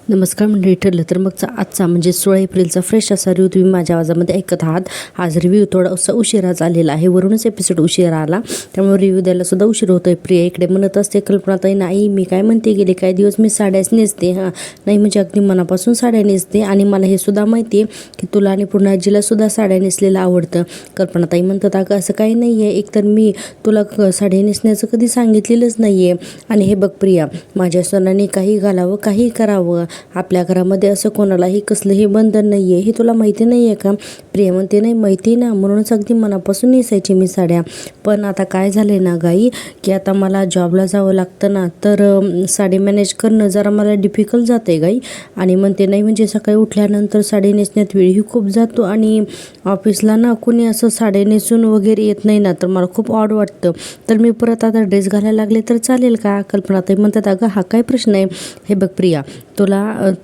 नमस्कार मंडळी. ठरलं तर मगचा आजचा म्हणजे 16 एप्रिलचा फ्रेश असा रिव्ह्यू तुम्ही माझ्या आवाजामध्ये ऐकत आहात. आज रिव्ह्यू थोडासा उशिराच आलेला आहे, वरूनच एपिसोड उशिरा आला, त्यामुळे रिव्ह्यू द्यायला सुद्धा उशीर होतोय. प्रिया इकडे म्हणत असते, कल्पनाताई नाही मी काय म्हणते, गेले काही दिवस मी साड्याच नेसते, नाही म्हणजे अगदी मनापासून साड्या नेसते आणि मला हे सुद्धा माहिती आहे की तुला आणि पूर्ण आजीला सुद्धा साड्या नेसलेलं आवडतं. कल्पनाताई म्हणतात, अगं असं काही नाही आहे, एकतर मी तुला साडी नेसण्याचं कधी सांगितलेलंच नाही आहे. आणि हे बघ प्रिया, माझ्या सणाने काही घालावं काही करावं, आपल्या घरामध्ये असं कोणालाही कसलंही बंधन नाही आहे, हे तुला माहिती नाही आहे का? प्रिया म्हणते, नाही माहिती ना, म्हणूनच अगदी मनापासून नेसायची मी साड्या. पण आता काय झालं आहे ना गाई, की आता मला जॉबला जावं लागतं ना, तर साडी मॅनेज करणं जरा मला डिफिकल्ट जातं आहे गाई. आणि म्हणते नाही म्हणजे सकाळी उठल्यानंतर साडी नेसण्यात वेळही खूप जातो आणि ऑफिसला ना कोणी असं साडी नेसून वगैरे येत नाही ना, तर मला खूप ऑड वाटतं. तर मी परत आता ड्रेस घालायला लागले तर चालेल का? कल्पनाताई म्हणतात, अगं हा काय प्रश्न आहे. हे बघ प्रिया,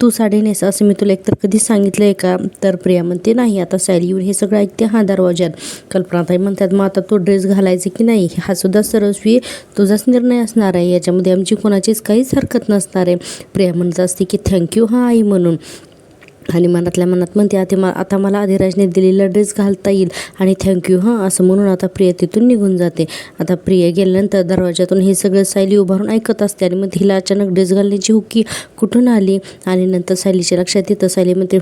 तू साडी नेस असं मी तुला एकतर कधी सांगितलं आहे का? तर प्रिया म्हणते नाही. आता सायली येऊन हे सगळं ऐकते दरवाज्यात. कल्पनाताई म्हणतात, मग आता तो ड्रेस घालायचे की नाही हा सुद्धा सर्वस्वी तुझाच निर्णय असणार आहे, याच्यामध्ये आमची कोणाचीच काहीच हरकत नसणार आहे. प्रिया म्हणत असते की थँक्यू आई म्हणून, आणि मनातल्या मनात म्हणते, आता मला अधिराजने दिलेला ड्रेस घालता येईल आणि थँक्यू असं म्हणून आता प्रिया तिथून निघून जाते. आता प्रिया गेल्यानंतर दरवाजातून हे सगळं सायली उभारून ऐकत असते आणि मग तिला अचानक ड्रेस घालण्याची हुकी कुठून आली. आणि नंतर सायलीच्या लक्षात येतं. सायली म्हणते,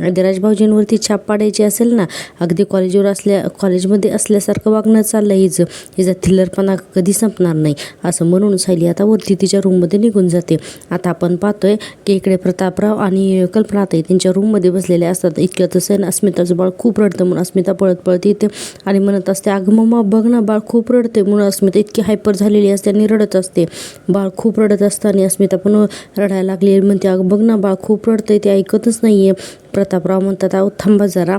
अधिराज भाऊजींवरती छाप पाडायची असेल ना, अगदी कॉलेजमध्ये असल्यासारखं वागणं चाललं हिचं थिल्लरपणा कधी संपणार नाही, असं म्हणून सायली आता वरती तिच्या रूममध्ये निघून जाते. आता आपण पाहतोय की इकडे प्रतापराव आणि कल्पनाताई त्यांच्या रूममध्ये बसलेले असतात. इतक्यात असं ना अस्मिताचं बाळ खूप रडतं, म्हणून अस्मिता पळत येते आणि म्हणत असते, अगं मम्मा बघ ना बाळ खूप रडते. म्हणून अस्मिता इतकी हायपर झालेली असते आणि रडत असते. बाळ खूप रडत असतं आणि अस्मिता पण रडायला लागली. म्हणते, अगं बघ ना बाळ खूप रडतंय, ते ऐकतच नाही आहे. प्रतापराव म्हणतात, अहो थांबा जरा.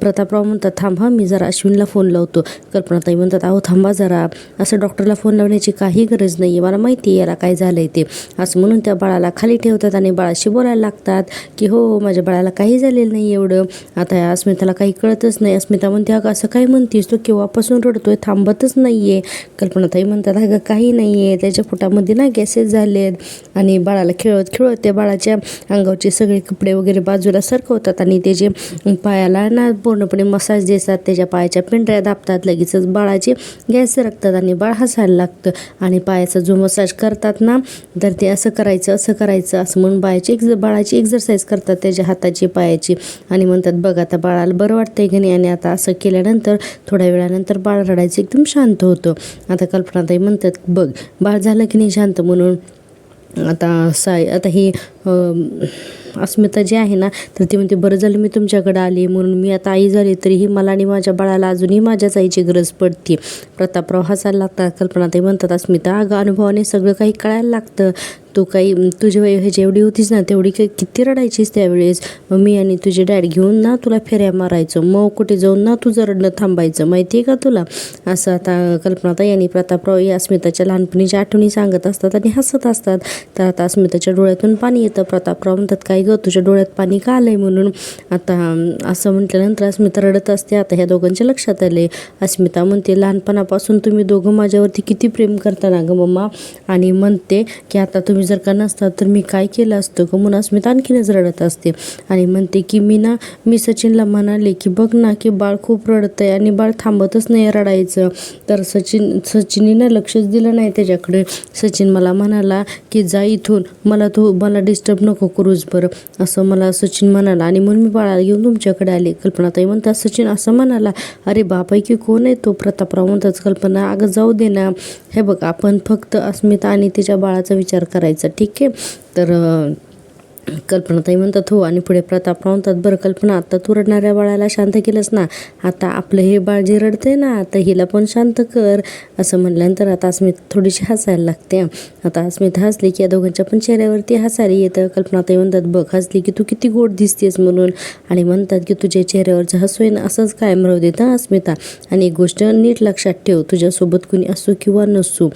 प्रतापराव म्हणतात, थांबा मी जरा अश्विनला फोन लावतो. कल्पनाताई म्हणतात, अहो थांबा जरा, असं डॉक्टरला फोन लावण्याची काही गरज नाही आहे, मला माहिती आहे याला काय झालं आहे ते, असं म्हणून त्या बाळाला खाली ठेवतात आणि बाळाशी बोलायला लागतात की हो माझ्या बाळाला काही झालेलं नाही एवढं. आता अस्मिताला काही कळतच नाही. अस्मिता म्हणते, अगं असं काय म्हणतेस, तो केव्हापासून रडतोय, थांबतच नाही आहे. कल्पनाताई म्हणतात, अगं काही नाही आहे, त्याच्या पोटामध्ये ना गॅसेस झालेत. आणि बाळाला खेळत त्या बाळाच्या अंगावरचे सगळे कपडे वगैरे बाजूला सरकवतात आणि त्याचे पायाला ना पूर्णपणे मसाज देतात, त्याच्या पायाच्या पिंढऱ्या दाबतात, लगेचच बाळाचे गॅस सरकतात आणि बाळ हसायला लागतं. आणि पायाचा जो मसाज करतात ना, तर ते असं करायचं असं म्हणून बाळाची एक्झरसाइज करतात त्याच्या हाताची पायाची. आणि म्हणतात, बघ आता बाळाला बरं वाटतंय की नाही. आणि आता असं केल्यानंतर थोड्या वेळानंतर बाळ रडायचं एकदम शांत होतं. आता कल्पनाताई म्हणतात, बघ बाळ झालं की नाही शांत म्हणून. आता ही अस्मिता जी आहे ना, तर ती म्हणते, बरं झालं मी तुमच्याकडे आली, म्हणून मी आता आई झाली तरीही मला आणि माझ्या बाळाला अजूनही माझ्याच आईची गरज पडते. प्रतापराव हसायला लागतात. कल्पनाताई म्हणतात, अस्मिता अगं अनुभवाने सगळं काही कळायला लागतं. तू काही तुझ्या ह्याची एवढी होतीस ना, तेवढी काही किती रडायचीस त्यावेळेस. मी आणि तुझे डॅड घेऊन ना तुला फेऱ्या मारायचो, मग कुठे जाऊन ना तुझं रडणं थांबायचं, माहिती आहे का तुला. असं आता कल्पनाताई आणि प्रतापराव या अस्मिताच्या लहानपणीच्या आठवणी सांगत असतात आणि हसत असतात. तर आता अस्मिताच्या डोळ्यातून पाणी येतं. प्रतापराव म्हणतात, काय गं तुझ्या डोळ्यात पाणी का आलंय म्हणून. आता असं म्हटल्यानंतर अस्मिता रडत असते. आता ह्या दोघांच्या लक्षात आले. अस्मिता म्हणते, लहानपणापासून तुम्ही दोघं माझ्यावरती किती प्रेम करता ना गं मम्मा. आणि म्हणते की आता तुम्ही जर का नसतात तर मी काय केलं असतं गं, म्हणून अस्मिता आणखीनच रडत असते. आणि म्हणते की मी सचिनला म्हणाले की बघ ना की बाळ खूप रडतंय आणि बाळ थांबतच नाही रडायचं. तर सचिनीनं लक्षच दिलं नाही त्याच्याकडे. सचिन मला म्हणाला की जा इथून, मला डिस्टर्ब नको करूच बरं, असं मला सचिन म्हणाला आणि म्हणून मी बाळाला घेऊन तुमच्याकडे आले. कल्पनाताई म्हणतात, सचिन असं म्हणाला, अरे बापायकी कोण आहे तो. प्रतापराव म्हणतात, कल्पना अगं जाऊ दे ना, हे बघ आपण फक्त अस्मिता आणि तिच्या बाळाचा विचार करायचा, ठीक आहे. तर कल्पनाताई म्हणतात, हो. आणि पुढे प्रतापराव म्हणतात, बरं कल्पना, आता तू रडणाऱ्या बाळाला शांत केलंस ना, आता आपलं हे बाळ जे रडते ना, आता हिला पण शांत कर, असं म्हटल्यानंतर आता अस्मिता थोडीशी हसायला लागते. आता अस्मिता हसली की या दोघांच्या पण चेहऱ्यावरती हसायला येतं. कल्पनाताई म्हणतात, बघ हसली की तू किती गोड दिसतेस म्हणून. आणि म्हणतात की तुझ्या चेहऱ्यावरचं हसू आहे ना असंच कायम राहू देत अस्मिता. आणि एक गोष्ट नीट लक्षात ठेव, तुझ्यासोबत कुणी असो किंवा नसो,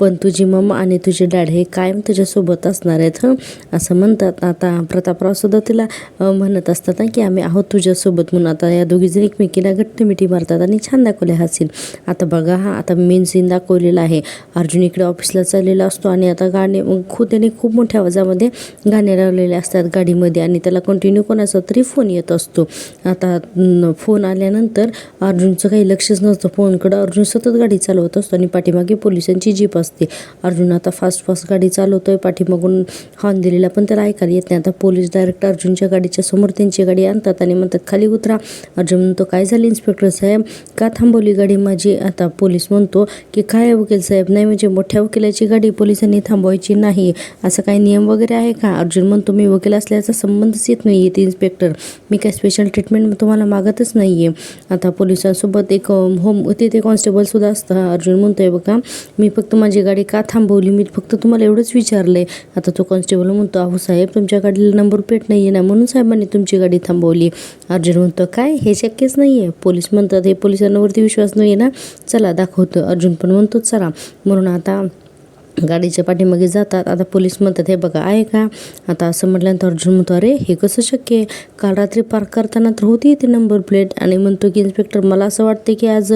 पण तुझी मम्मा आणि तुझे डॅड हे कायम तुझ्यासोबत असणार आहेत असं म्हणतात. आता प्रतापराव सुद्धा तिला म्हणत असतात ना की आम्ही आहोत तुझ्यासोबत म्हणून. आता या दोघीजण एकमेकीला घट्ट मिठी मारतात आणि छान दाखवले हा सीन. आता बघा आता मेन सीन दाखवलेला आहे. अर्जुन इकडे ऑफिसला चाललेला असतो आणि आता गाणे त्याने खूप मोठ्या आवाजामध्ये गाणे लावलेले असतात गाडीमध्ये आणि त्याला कंटिन्यू कोणाचा तरी फोन येत असतो. आता फोन आल्यानंतर अर्जुनचं काही लक्षच नसतं फोनकडं. अर्जुन सतत गाडी चालवत असतो आणि पाठीमागे पोलिसांची जीप असते. अर्जुन आता फास्ट गाडी चालवतोय, पाठीमागून हॉर्न दिलेला पण त्याला ऐकायला येत नाही. आता पोलीस डायरेक्ट अर्जुनच्या गाडीच्या समोर त्यांची गाडी आणतात आणि म्हणतात खाली उतरा. अर्जुन म्हणतो काय झालं इन्स्पेक्टर साहेब, का थांबवली गाडी माझी. आता पोलीस म्हणतो की काय वकील साहेब, नाही म्हणजे मोठ्या वकिलाची गाडी पोलिसांनी थांबवायची नाही असं काही नियम वगैरे आहे का. अर्जुन म्हणतो मी वकील असल्याचा संबंधच येत नाही आहे इन्स्पेक्टर, मी काय स्पेशल ट्रीटमेंट तुम्हाला मागतच नाही आहे. आता पोलिसांसोबत एक तिथे कॉन्स्टेबल सुद्धा असतं. अर्जुन म्हणतोय बघा मी फक्त माझी गाडी का थांबवली, मी फक्त तुम्हाला एवढंच विचारलंय. आता तो कॉन्स्टेबल म्हणतो अहो साहेब तुमच्या गाडीला नंबर प्लेट नाही आहे ना म्हणून साहेबांनी तुमची गाडी थांबवली. अर्जुन म्हणतो काय हे शक्यच नाही आहे. पोलीस म्हणतात हे पोलिसांवरती विश्वास नाही आहे ना, चला दाखवतं. अर्जुन पण म्हणतो चला म्हणून आता गाडीच्या पाठीमागे जातात. आता पोलीस म्हणतात हे बघा आहे का. आता असं म्हटल्यानंतर अर्जुन म्हणतो अरे हे कसं शक्य आहे, काल रात्री पार्क करताना तर होती ती नंबर प्लेट. आणि म्हणतो की इन्स्पेक्टर मला असं वाटतं की आज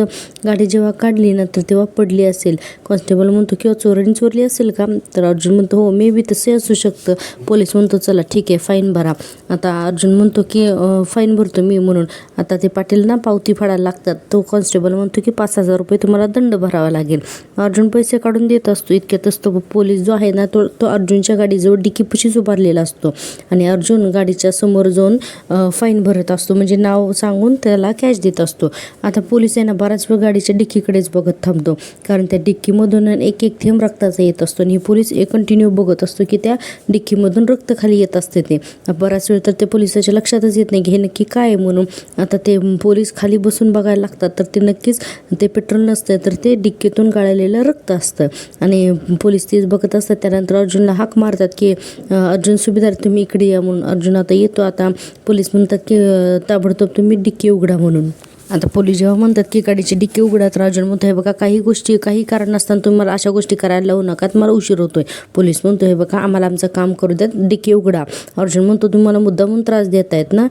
गाडी जेव्हा काढली ना तर तेव्हा पडली असेल. कॉन्स्टेबल म्हणतो किंवा चोरांनी चोरली असेल का. तर अर्जुन म्हणतो हो मे बी तसे असू शकतं. पोलीस म्हणतो चला ठीक आहे फाईन भरा. आता अर्जुन म्हणतो की फाईन भरतो मी म्हणून. आता ते पाटील ना पावती फाडायला लागतात. तो कॉन्स्टेबल म्हणतो की 5,000 रुपये तुम्हाला दंड भरावा लागेल. अर्जुन पैसे काढून देत असतो. इतक्यात तो पोलीस जो आहे ना तो अर्जुनच्या गाडीजवळ डिकीपाशीच उभारलेला असतो आणि अर्जुन गाडीच्या समोर जाऊन फाईन भरत असतो, म्हणजे नाव सांगून त्याला कॅश देत असतो. आता पोलीस आहे ना बराच वेळ गाडीच्या डिक्कीकडेच बघत थांबतो, कारण त्या डिक्कीमधून एक थेंब रक्ताचा येत असतो आणि पोलीस कंटिन्यू बघत असतो की त्या डिक्कीमधून रक्त खाली येत असते. ते बराच वेळ तर ते पोलिसाच्या लक्षातच येत नाही की हे नक्की काय आहे म्हणून. आता ते पोलीस खाली बसून बघायला लागतात तर ते नक्कीच ते पेट्रोल नसतं तर ते डिक्कीतून गाळलेलं रक्त असतं आणि पोलीस तेच बघत असतात. त्यानंतर अर्जुनला हाक मारतात की अर्जुन सुभेदार तुम्ही इकडे या म्हणून. अर्जुन आता येतो. आता पोलीस म्हणतात की ताबडतोब तुम्ही डिक्की उघडा म्हणून. आता पोलीस जेव्हा म्हणतात की गाडीची डिक्की उघडा तर अर्जुन म्हणतो हे बघा काही कारण नसताना तुम्ही मला अशा गोष्टी करायला लावू नका, मला उशीर होतोय. पोलीस म्हणतो हे बघा आम्हाला आमचं काम करू द्या, डिक्की उघडा. अर्जुन म्हणतो तुम्ही मला मुद्दामून त्रास देत आहेत ना.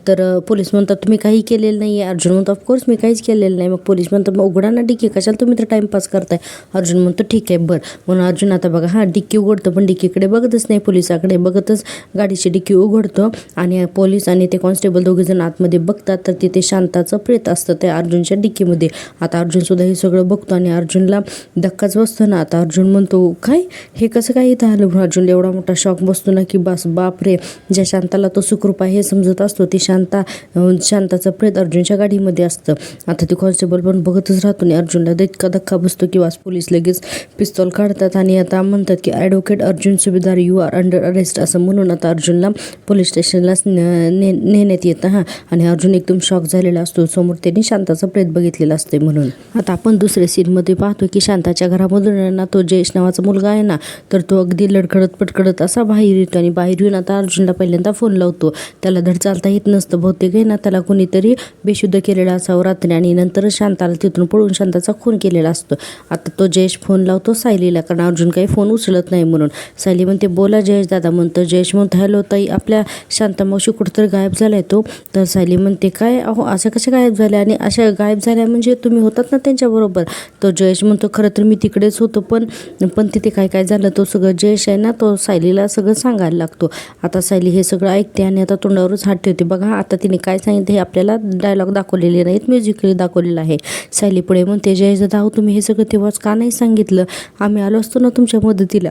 तर पोलीस म्हणतात तुम्ही काही केलेलं नाही आहे. अर्जुन म्हणतो ऑफकोर्स मी काहीच केलेलं नाही. मग पोलीस म्हणतात मग उघडा ना डिक्की, कशाला तुम्ही तर टाईमपास करताय. अर्जुन म्हणतो ठीक आहे बरं म्हणून अर्जुन आता बघा डिक्की उघडतो पण डिक्कीकडे बघतच नाही, पोलिसाकडे बघतच गाडीची डिक्की उघडतो आणि पोलीस आणि ते कॉन्स्टेबल दोघेजण आतमध्ये बघतात तर तिथे शांताचं प्रेत असतं त्या अर्जुनच्या डिक्कीमध्ये. आता अर्जुन सुद्धा हे सगळं बघतो आणि अर्जुनला धक्काच बसतो ना. आता अर्जुन म्हणतो काय हे कसं काय इथं आलं. अर्जुनला एवढा मोठा शॉक बसतो ना की बाप रे, ज्या शांताला तो सुखरूप आहे हे समजत असतो ती शांताचं प्रेत अर्जुनच्या गाडीमध्ये असतं. आता ते कॉन्स्टेबल पण बघतच राहतो आणि अर्जुनला इतका धक्का बसतो की पोलीस लगेच पिस्तॉल काढतात आणि आता म्हणतात की ॲडव्होकेट अर्जुन सुभेदार यू आर अंडर अरेस्ट असं म्हणून आता अर्जुनला पोलीस स्टेशनला नेण्यात येतं आणि अर्जुन एकदम शॉक झालेला असतो. समोर त्यांनी शांताचं प्रेत बघितलेलं असते म्हणून. आता आपण दुसऱ्या सीनमध्ये पाहतो की शांताच्या घरामधून ना तो जयेश नावाचा मुलगा आहे ना तर तो अगदी लडखडत पटकडत असा बाहेर येतो आणि बाहेर येऊन आता अर्जुनला पहिल्यांदा फोन लावतो. त्याला धड चालता येत नसतं, बहुतेक आहे ना त्याला कोणीतरी बेशुद्ध केलेला असावं रात्री आणि नंतर शांताला तिथून पळून शांताचा खून केलेला असतो. आता तो जयेश फोन लावतो सायलीला, कारण अर्जुन काही फोन उचलत नाही म्हणून. सायली म्हणते बोला जयेश दादा म्हणतं. जयेश म्हणतो हॅलो ताई, आपल्या शांता मावशी कुठंतरी गायब झालाय तो. तर सायली म्हणते काय अहो असं कसं गायब झाल्या आणि अशा गायब झाल्या म्हणजे तुम्ही होतात ना त्यांच्याबरोबर. तो जयेश म्हणतो खरं तर मी तिकडेच होतो पण तिथे काय झालं तो सगळं जयेश आहे ना तो सायलीला सगळं सांगायला लागतो. आता सायली हे सगळं ऐकते आणि आता तोंडावरच हात ठेवते. बघा आता तिने काय सांगितलं हे आपल्याला डायलॉग दाखवलेले नाहीत, म्युझिकली दाखवलेलं आहे. सायली पुढे म्हणते जयेश दादा अहो तुम्ही हे सगळं तेव्हाच का नाही सांगितलं, आम्ही आलो असतो ना तुमच्या मदतीला.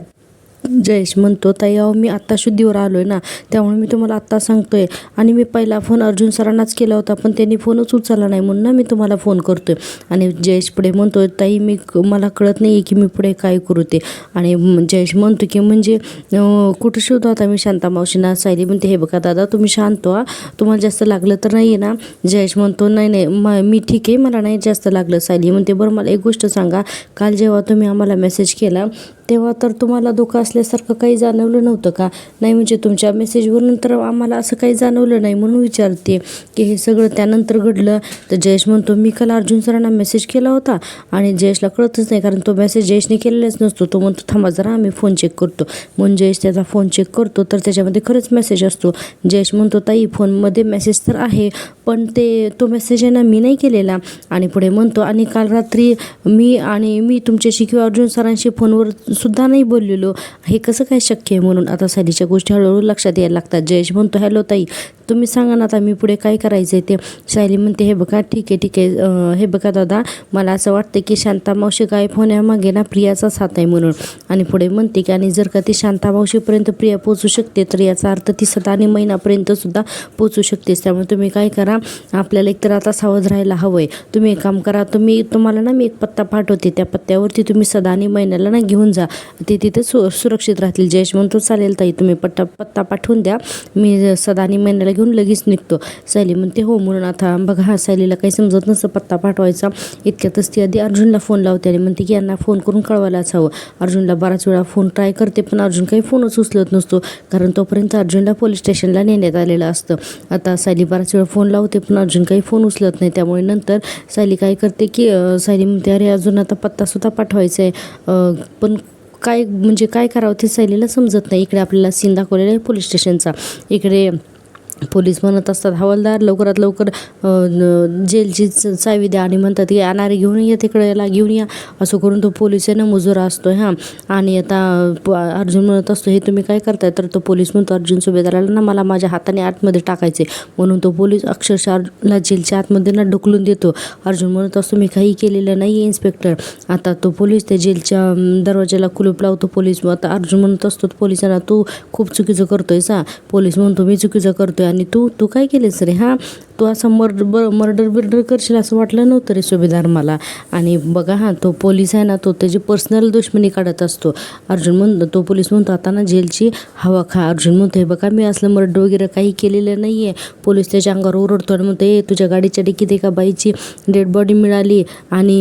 जयेश म्हणतो ताई अहो मी आत्ता शुद्धीवर आलो आहे ना त्यामुळे मी तुम्हाला आत्ता सांगतोय आणि मी पहिला फोन अर्जुन सरांनाच केला होता पण त्यांनी फोनच उचलला नाही म्हणून ना मी तुम्हाला फोन करतोय. आणि जयेश पुढे म्हणतोय ताई मला कळत नाही की मी पुढे काय करू ते. आणि जयेश म्हणतो की म्हणजे कुठं शोधू आता मी शांता मावशीना. सायली म्हणते हे बघा दादा तुम्ही शांत व्हा, तुम्हाला जास्त लागलं तर नाही आहे ना. जयेश म्हणतो नाही मी ठीक आहे, मला नाही जास्त लागलं. सायली म्हणते बरं मला एक गोष्ट सांगा, काल जेव्हा तुम्ही आम्हाला मेसेज केला तेव्हा तर तुम्हाला धोका असल्यासारखं काही जाणवलं नव्हतं का? नाही म्हणजे तुमच्या मेसेजवरून तर आम्हाला असं काही जाणवलं नाही म्हणून विचारते की हे सगळं त्यानंतर घडलं. तर जयेश म्हणतो मी काल अर्जुन सरांना मेसेज केला होता आणि जयेशला कळतच नाही कारण तो मेसेज जयेशने केलेलाच नसतो. तो म्हणतो थांबा जरा आम्ही फोन चेक करतो. म्हणून जयेश त्याचा फोन चेक करतो तर त्याच्यामध्ये खरंच मेसेज असतो. जयेश म्हणतो ताई फोनमध्ये मेसेज तर आहे पण तो मेसेज आहे ना मी नाही केलेला. आणि पुढे म्हणतो आणि काल रात्री मी तुमच्याशी किंवा अर्जुन सरांशी फोनवर सुद्धा नाही बोललेलो. हे कसं काय शक्य आहे म्हणून आता सायलीच्या गोष्टी हळूहळू लक्षात यायला लागतात. जयेश म्हणतो हॅलो ताई तुम्ही सांगा ना आता मी पुढे काय करायचं आहे ते. सायली म्हणते हे बघा ठीक आहे हे बघा दादा मला असं वाटतं की शांता मावशी गायब होण्यामागे ना प्रियाचाच हात आहे म्हणून. आणि पुढे म्हणते की आणि जर का ती शांता मावशीपर्यंत प्रिया पोचू शकते तर याचा अर्थ ती सदा आणि महिनापर्यंत सुद्धा पोचू शकतेस. त्यामुळे तुम्ही काय करा आपल्याला एकतर आता सावध राहायला हवं आहे. तुम्ही एक काम करा तुम्हाला ना मी एक पत्ता पाठवते त्या पत्त्यावरती तुम्ही सदा आणि महिन्याला ना घेऊन जा ते तिथे सुरक्षित राहतील. जयेश म्हणतो चालेल ताई तुम्ही पत्ता पाठवून द्या मी सदा आणि महिन्याला घेऊन लगेच निघतो. सायली म्हणते हो म्हणून आता बघा सायलीला काही समजत नसतं पत्ता पाठवायचा. इतक्यातच ती आधी अर्जुनला फोन लावते आणि म्हणते की यांना फोन करून कळवायलाच हवं. अर्जुनला बराच वेळा फोन ट्राय करते पण अर्जुन काही फोनच उचलत नसतो कारण तोपर्यंत अर्जुनला पोलीस स्टेशनला नेण्यात आलेलं असतं. आता सायली बराच वेळा फोन लावते पण अर्जुन काही फोन उचलत नाही. त्यामुळे नंतर सायली काय करते की सायली म्हणते अरे अजून आता पत्तासुद्धा पाठवायचा आहे पण काय करावं ते सायलीला समजत नाही. इकडे आपल्याला सीन दाखवलेला आहे पोलीस स्टेशनचा. इकडे पोलीस म्हणत असतात हवालदार लवकरात लवकर जेलची चावी द्या आणि म्हणतात की अनारे घेऊन या तिकडे याला घेऊन या. असं करून तो पोलीस आहे ना मुजोरा असतो आणि आता अर्जुन म्हणत असतो हे तुम्ही काय करताय. तर तो पोलीस म्हणतो अर्जुन सुभेदाराला ना मला माझ्या हाताने आतमध्ये टाकायचे म्हणून तो पोलीस अक्षरशः अर्जुनला जेलच्या आतमध्ये ना ढकलून देतो. अर्जुन म्हणत असतो मी काही केलेलं नाही आहे इन्स्पेक्टर. आता तो पोलीस त्या जेलच्या दरवाजाला कुलूप लावतो. पोलीस आता अर्जुन म्हणत असतो पोलिसांना तू खूप चुकीचं करतोयस. पोलीस म्हणतो मी चुकीचं करतोय आणि तू काय केलेस रे. तू असं मर्डर करशील असं वाटलं नव्हतं रे सुभेदार मला. आणि बघा तो पोलीस आहे ना तो त्याची पर्सनल दुश्मनी काढत असतो. तो पोलीस म्हणतो आता ना जेलची हवा खा. अर्जुन म्हणतो हे बघा मी असलं मर्डर वगैरे काही केलेलं नाही आहे. पोलीस त्याच्या अंगावर ओरडतो आणि म्हणतो तुझ्या गाडीच्या डिकीत एका बाईची डेड बॉडी मिळाली आणि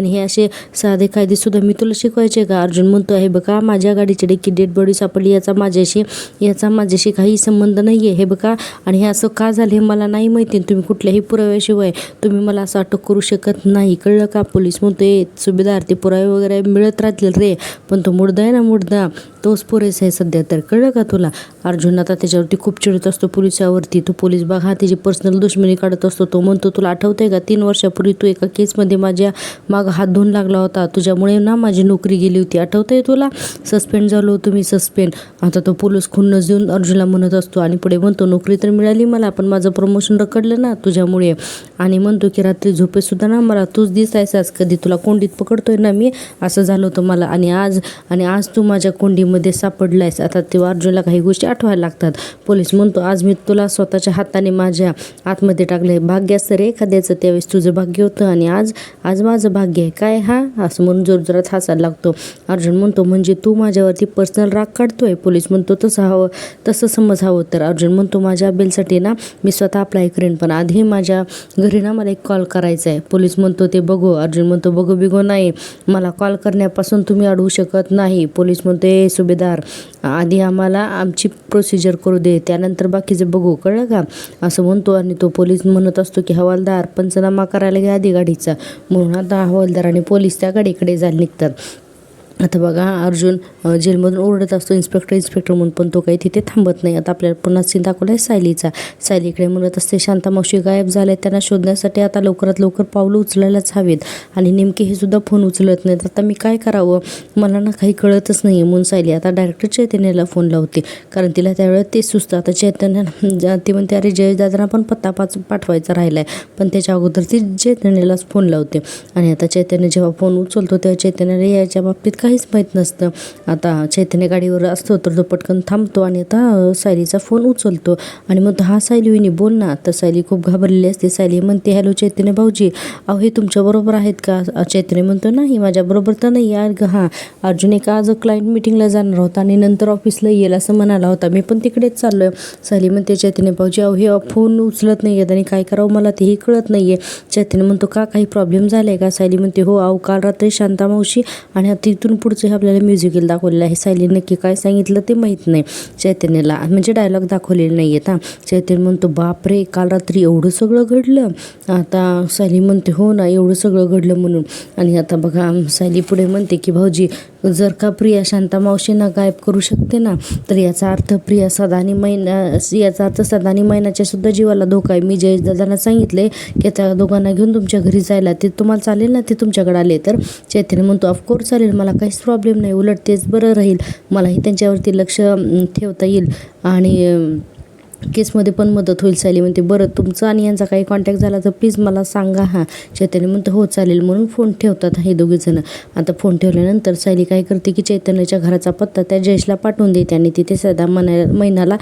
हे असे साधे कायदेसुद्धा मी तुला शिकवायचे का. अर्जुन म्हणतो हे बघा माझ्या गाडीच्या डिकीत डेड बॉडी सापडली याचा माझ्याशी काही संबंध नाही आहे. हे बघा आणि हे असं का झालं हे मला नाही माहिती. तुम्ही कुठल्याही पुराव्याशिवाय तुम्ही मला असं अटक करू शकत नाही कळलं का. पोलीस म्हणतो सुभेदार ते पुरावे वगैरे मिळत राहतील रे पण तो मुर्दा आहे ना मुर्दा तोच पुरेसा आहे सध्या तर कळलं का तुला. अर्जुन आता त्याच्यावरती खूप चिडत असतो पोलिसावरती. तो पोलीस बघा त्याची पर्सनल दुश्मनी काढत असतो. तो म्हणतो तुला आठवतंय का 3 वर्षापूर्वी तू एका केसमध्ये माझ्या मागं हात धुवून लागला होता. तुझ्यामुळे ना माझी नोकरी गेली होती आठवतंय तुला. सस्पेंड झालो होतो मी सस्पेंड. आता तो पोलीस खुन्नस देऊन अर्जुनला म्हणत असतो आणि पुढे म्हणतो नोकरी तर मिळाली मला पण माझं प्रमोशन रखडलं ना तुझ्यामुळे. आणि म्हणतो की रात्री झोपेसुद्धा ना मला तूच दिसायचास कधी तुला कोंडीत पकडतोय ना मी असं झालं होतं मला. आणि आज तू माझ्या कोंडीमध्ये सापडलायस. आता तेव्हा अर्जुनला काही गोष्टी आठवायला लागतात. पोलीस म्हणतो आज मी तुला स्वतःच्या हाताने माझ्या आतमध्ये टाकलंय. भाग्य असतं रे एखाद्याचं त्यावेळेस तुझं भाग्य होतं आणि आज माझं भाग्य आहे काय असं म्हणून जोरजोरात हसायला लागतो. अर्जुन म्हणतो म्हणजे तू माझ्यावरती पर्सनल राग काढतोय. पोलीस म्हणतो तसं समज हवं तर. अर्जुन म्हणतो माझ्या बेलसाठी ना मी स्वतः अप्लाय करेन पण आधी माझ्या घरी ना मला एक कॉल करायचा आहे. पोलीस म्हणतो ते बघू. अर्जुन म्हणतो बघू नाही मला कॉल करण्यापासून तुम्ही अडवू शकत नाही. पोलीस म्हणतो सुभेदार आधी आम्हाला आमची प्रोसिजर करू दे त्यानंतर बाकीचं बघू कळलं का असं म्हणतो. आणि तो पोलीस म्हणत असतो की हवालदार पंचनामा करायला घ्या आधी गाडीचा. म्हणून आता हवालदार आणि पोलीस त्या गाडीकडे जायला निघतात. आता बघा अर्जुन जेलमधून ओरडत असतो इन्स्पेक्टर म्हणून पण तो काही तिथे थांबत नाही. आता आपल्याला पुन्हा सीन दाखवला आहे सायलीचा. सायलीकडे म्हणत असते शांता मावशी गायब झाल्या त्यांना शोधण्यासाठी आता लवकरात लवकर पावलं उचलायलाच हवेत आणि नेमके हे सुद्धा फोन उचलत नाहीत. आता मी काय करावं मला ना काही कळतच नाही आहे. म्हणून सायली आता डायरेक्टर चैतन्याला फोन लावते कारण तिला त्यावेळेस तेच सुचतं. आता चैतन्य ती म्हणते अरे जयदादांना पण पत्ता पाठवायचा राहिला आहे पण त्याच्या अगोदर ती चैतन्यालाच फोन लावते. आणि आता चैतन्य जेव्हा फोन उचलतो तेव्हा चैतन्याला याच्या बाबतीत काही काहीच माहीत नसतं. आता चैतन्य गाडीवर असतो तर तो पटकन थांबतो आणि आता सायलीचा फोन उचलतो आणि मग हा सायली वहिनी बोल ना. तर सायली खूप घाबरलेली असते. सायली म्हणते हॅलो चैतन्य भाऊजी, अहो हे तुमच्याबरोबर आहेत का? चैतन्य म्हणतो नाही माझ्याबरोबर तर नाही यार. हां अर्जुन एका आज क्लायंट मिटिंगला जाणार होता आणि नंतर ऑफिसला येईल असं म्हणाला होता, मी पण तिकडेच चाललो आहे. सायली म्हणते चैतन्य भाऊजी अहो हे फोन उचलत नाही आहेत आणि काय करावं मला तेही कळत नाही आहे. चैतन्य म्हणतो का काही प्रॉब्लेम झाला आहे का? सायली म्हणते हो अहो काल रात्री शांता मावशी आणि आता तिथून पुढचं हे आपल्याला म्युझिकल दाखवलेलं आहे. सायली नक्की काय सांगितलं ते माहीत नाही चैतन्याला, म्हणजे डायलॉग दाखवलेले नाही आहेत. चैतन्य म्हणतो बापरे काल रात्री एवढं सगळं घडलं. आता सायली म्हणते हो ना एवढं सगळं घडलं म्हणून. आणि आता बघा सायली पुढे म्हणते की भाऊजी जर का प्रिया शांता मावशींना गायब करू शकते ना तर याचा अर्थ प्रिया सदानी याचा अर्थ सदानी मैनाच्या सुद्धा जीवाला धोका आहे. मी जयेशदादांना सांगितले की त्या दोघांना घेऊन तुमच्या घरी जायला, ते तुम्हाला चालेल ना ते तुमच्याकडे आले तर? चैतन्य म्हणतो ऑफकोर्स चालेल, मला काहीच प्रॉब्लेम नाही, उलट तेच बरं राहील, मलाही त्यांच्यावरती लक्ष ठेवता येईल आणि केसमध्ये पण मदत होईल. सायली म्हणते बरं तुमचा आणि यांचा काही कॉन्टॅक्ट झाला तर प्लीज मला सांगा. हां चैतन्य म्हणतो हो चालेल म्हणून फोन ठेवतात हे दोघेजणं. आता फोन ठेवल्यानंतर सायली काय करते की चैतन्याच्या घराचा पत्ता त्या जयेशला पाठवून देते आणि तिथे सदा महिन्याला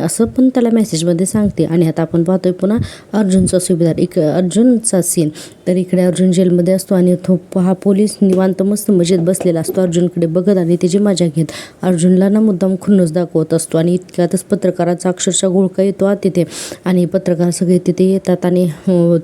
असं पण त्याला मेसेजमध्ये सांगते. आणि आता आपण पाहतोय पुन्हा अर्जुनचा सुभेदार अर्जुनचा सीन. तर इकडे अर्जुन जेलमध्ये असतो आणि हा पोलीस निवांत मस्त मजेत बसलेला असतो अर्जुनकडे बघत आणि त्याची मजा घेत. अर्जुनला ना मुद्दाम खुन्नस दाखवत असतो आणि इतक्यातच पत्रकाराचा अक्षरशः घोळका येतो तिथे आणि पत्रकार सगळे तिथे येतात आणि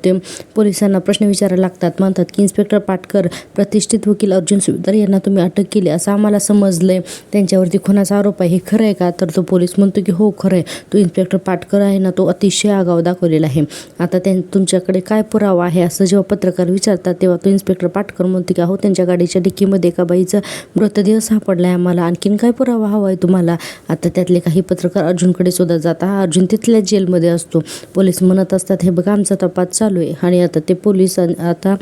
ते पोलिसांना प्रश्न विचारायला लागतात. म्हणतात की इन्स्पेक्टर पाटकर प्रतिष्ठित वकील अर्जुन सुभेदार यांना तुम्ही अटक केली असं आम्हाला समजलंय, त्यांच्यावरती खुनाचा आरोप आहे, हे खरं आहे का? तर तो पोलीस म्हणतो की हो खरं आहे, तो इन्स्पेक्टर पाटकर आहे ना तो अतिशय आगाऊ दाखवलेला आहे. आता तुमच्याकडे काय पुरावा आहे असं जेव्हा पत्रकार विचारतात तेव्हा तो इन्स्पेक्टर पाटकर म्हणतो की अहो त्यांच्या गाडीच्या डिक्कीमध्ये एका बाईचा मृतदेह सापडला आहे, आम्हाला आणखीन काय पुरावा हवा आहे तुम्हाला? आता त्यातले काही पत्रकार अर्जुनकडे सुद्धा जाता. अर्जुन तिथल्याच जेलमध्ये असतो. पोलीस म्हणत असतात हे बघा आमचा तपास चालू आहे. आणि आता ते पोलीस आता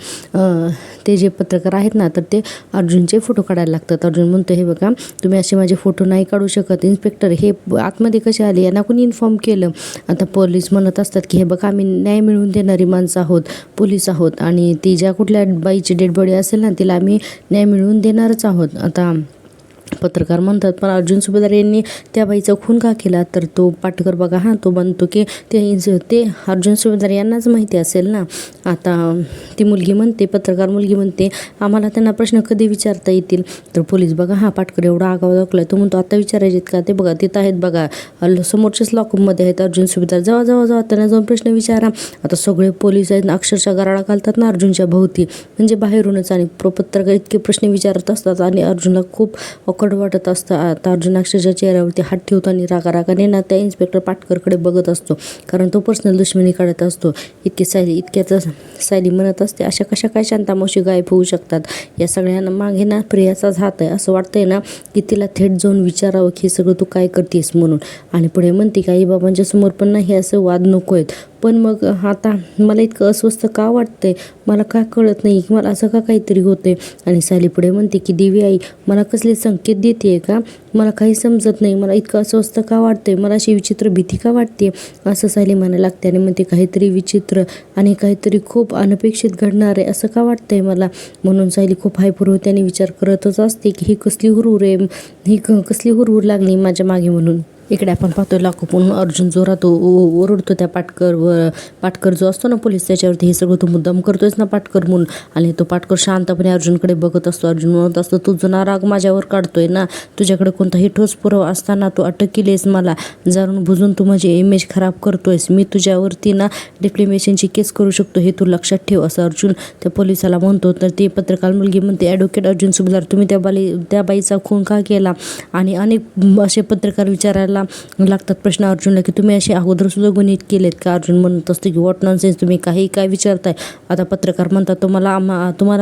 ते जे पत्रकार आहेत ना तर ते अर्जुनचे फोटो काढायला लागतात. अर्जुन म्हणतो हे बघा तुम्ही असे माझे फोटो नाही काढू शकत, इन्स्पेक्टर हे आतमध्ये कसे आले, यांना कोणी इन्फॉर्म केलं? आता पोलीस म्हणत असतात की हे बघा आम्ही न्याय मिळवून देणारी माणसं आहोत, पोलीस आहोत आणि ती ज्या कुठल्या बाईची डेड बॉडी असेल ना तिला आम्ही न्याय मिळवून देणारच आहोत. आता पत्रकार म्हणतात पण अर्जुन सुभेदार यांनी त्या बाईचा खून का केला? तर तो पाटकर बघा हां तो म्हणतो की ते अर्जुन सुभेदार यांनाच माहिती असेल ना. आता ती मुलगी म्हणते, पत्रकार मुलगी म्हणते आम्हाला त्यांना प्रश्न कधी विचारता येतील? तर पोलीस बघा हां पाटकर एवढा आगाऊ दाखवला तो म्हणतो आता विचारायचे का? ते बघा तिथं आहेत बघा समोरच्याच लॉकअपमध्ये आहेत अर्जुन सुभेदार, जावा त्यांना जाऊन प्रश्न विचारा. आता सगळे पोलीस आहेत ना अक्षरशः गराळा घालतात ना अर्जुनच्या भोवती, म्हणजे बाहेरूनच, आणि पत्रकार इतके प्रश्न विचारत असतात आणि अर्जुनला खूप अवघड वाटत असतं. आता अर्जुन अक्षरशः चेहऱ्यावरती हात ठेवतो आणि रागाने ना त्या इन्स्पेक्टर पाटकरकडे बघत असतो कारण तो पर्सनल दुश्मनी काढत असतो. इतक्यात सायली म्हणत असते अशा कशा काय शांता मावशी गायब होऊ शकतात? या सगळ्यांना मागे ना प्रियाचाच हात आहे, असं वाटतंय ना की तिला थेट जाऊन विचारावं की हे सगळं तू काय करतेस म्हणून. आणि पुढे म्हणते की आई बाबांच्या समोर पण नाही असं वाद नको आहेत, पण मग आता मला इतकं अस्वस्थ का वाटतंय, मला का कळत नाही, मला असं का काहीतरी होतंय? आणि सायली पुढे म्हणते की देवी आई मला कसले संकेत देते का? मला काही समजत नाही, मला इतकं अस्वस्थ का वाटतंय, मला अशी विचित्र भीती का वाटते? असं सायली म्हणायला लागते आणि म्हणते काहीतरी विचित्र आणि काहीतरी खूप अनपेक्षित घडणार आहे असं का वाटतंय मला? म्हणून सायली खूप हायपर होते आणि विचार करतच असते की ही कसली हुरहुर आहे, ही कसली हुरहुर लागली माझ्या मागे म्हणून. इकडे आपण पाहतोय लाखोपून अर्जुन जोरात ओरडतो त्या पाटकर जो असतो ना पोलीस त्याच्यावरती, हे सगळं तू मुद्दाम करतोयस ना पाटकर म्हणून. आणि तो पाटकर शांतपणे अर्जुनकडे बघत असतो. अर्जुन म्हणत असतो तू जुना राग माझ्यावर काढतोय ना, तुझ्याकडे कोणताही ठोस पुरावा असताना तू अटक केलीस मला, जाणून बुजून तू माझी इमेज खराब करतोयस, मी तुझ्यावरती ना डिफ्लेमेशनची केस करू शकतो हे तू लक्षात ठेव असं अर्जुन त्या पोलिसाला म्हणतो. तर ती पत्रकार मुलगी म्हणते ॲडव्होकेट अर्जुन सुभेदार तुम्ही त्या बाईचा खून का केला? आणि अनेक असे पत्रकार विचारायला लागतात प्रश्न अर्जुनला की तुम्ही असे अगोदर सुद्धा गुन्हे केलेत का? अर्जुन म्हणत असतो की व्हॉट नॉनसेन्स, तुम्ही काय विचारताय? आता पत्रकार म्हणतात तुम्हाला